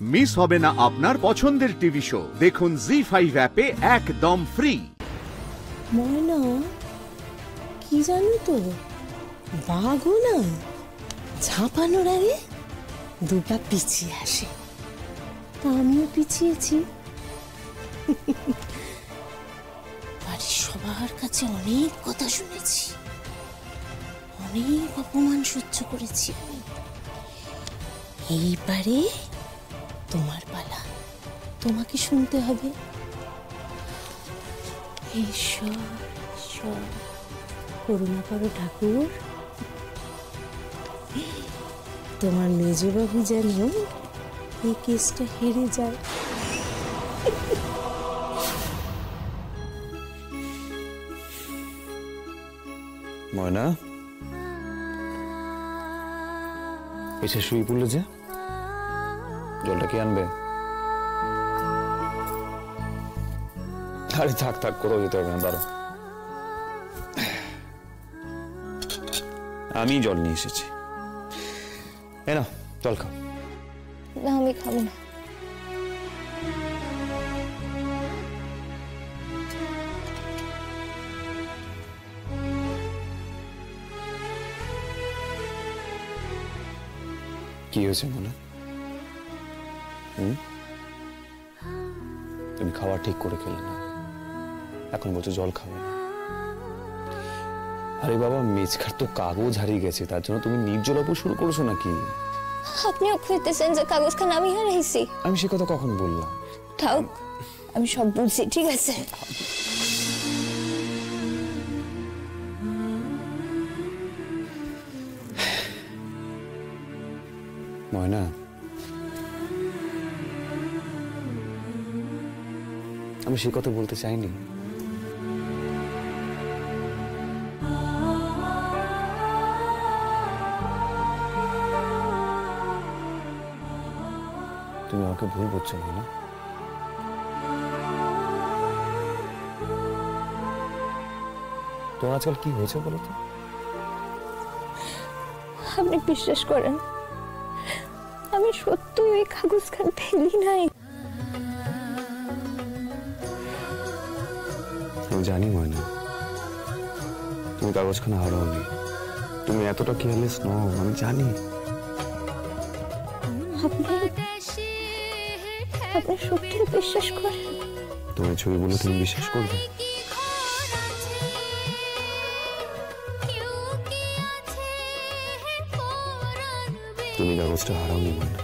Miss হবে না আপনার পছন্দের টিভি শো। দেখুন জি5 অ্যাপে একদম ফ্রি। ময়না, কি জানো তো, বাঘও না ঝাঁপানোর আগে দুপা পিছিয়ে আসে। তা আমিও পিছিয়েছি। বাড়ির সবার কাছে অনেক কথা শুনেছি, অনেক অপমান সহ্য করেছি আমি। এইবারে তোমার পালা, তোমাকে শুনতে হবে। ঈশ্বর ঈশ্বর করুণা করো ঠাকুর, তোমার মেজবাবু যেন এই কেসটা হেরে যায়। ময়না এসে শুয়ে পড়লে যে, জলটা কে আনবে? আরে থাক থাক, কোথাও যেতে হবে না, দাঁড়ো, আমি জল নিয়ে এসেছি। এ নাও জল খাও। না, আমি খাবো না। কি হয়েছে মনে? তুমি খাওয়া ঠিক করে খেলে না, এখন বলছো জল খাবে না। আরে বাবা, মেজখার তো কাগজ হারিয়ে গেছে, তার জন্য তুমি নির্জলাপু শুরু করেছো নাকি? আপনিও কইতেছেন যে কাগজখান আমি হারাইছি? আমি সে কথা কখন বললাম? থাক, আমি সব বুঝছি, ঠিক আছে। ময়না, আমি সে কথা বলতে চাইনি। তুমি আমাকে ভুল বুঝছো না? তোমার আজকাল কি হয়েছে বলো তো? আপনি বিশ্বাস করেন, আমি সত্যি ওই কাগজখান ফেলি নাই। আমি জানি ময়না, তুমি কাগজখানা হারাওনি, তুমি এতটা কেয়ারলেস নও, আমি জানি। আপনি সত্যি বিশ্বাস করেন? তোমার ছবি বলে তুমি বিশ্বাস করবে? তুমি কাগজটা হারাওনি ময়না।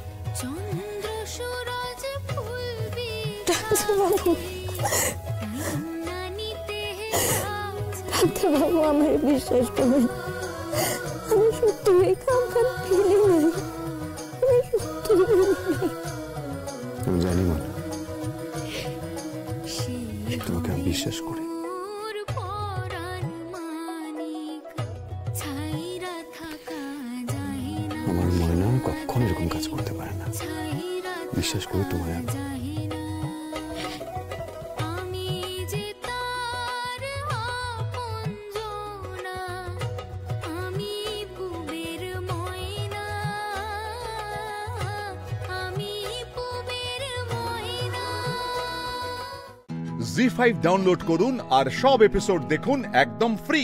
ডাক্তারবাবু, আমার বিশ্বাস করবেন, আমি সত্যি এই কাগজখান ফেলি নাই। আমি সত্যি আমি জানি ময়না, তোমাকে আমি বিশ্বাস করি। আমার ময়না কখনো এরকম কাজ করতে পারে না, বিশ্বাস করি তোমায় আমি। জি5 ডাউনলোড করুন আর সব এপিসোড দেখুন একদম ফ্রি।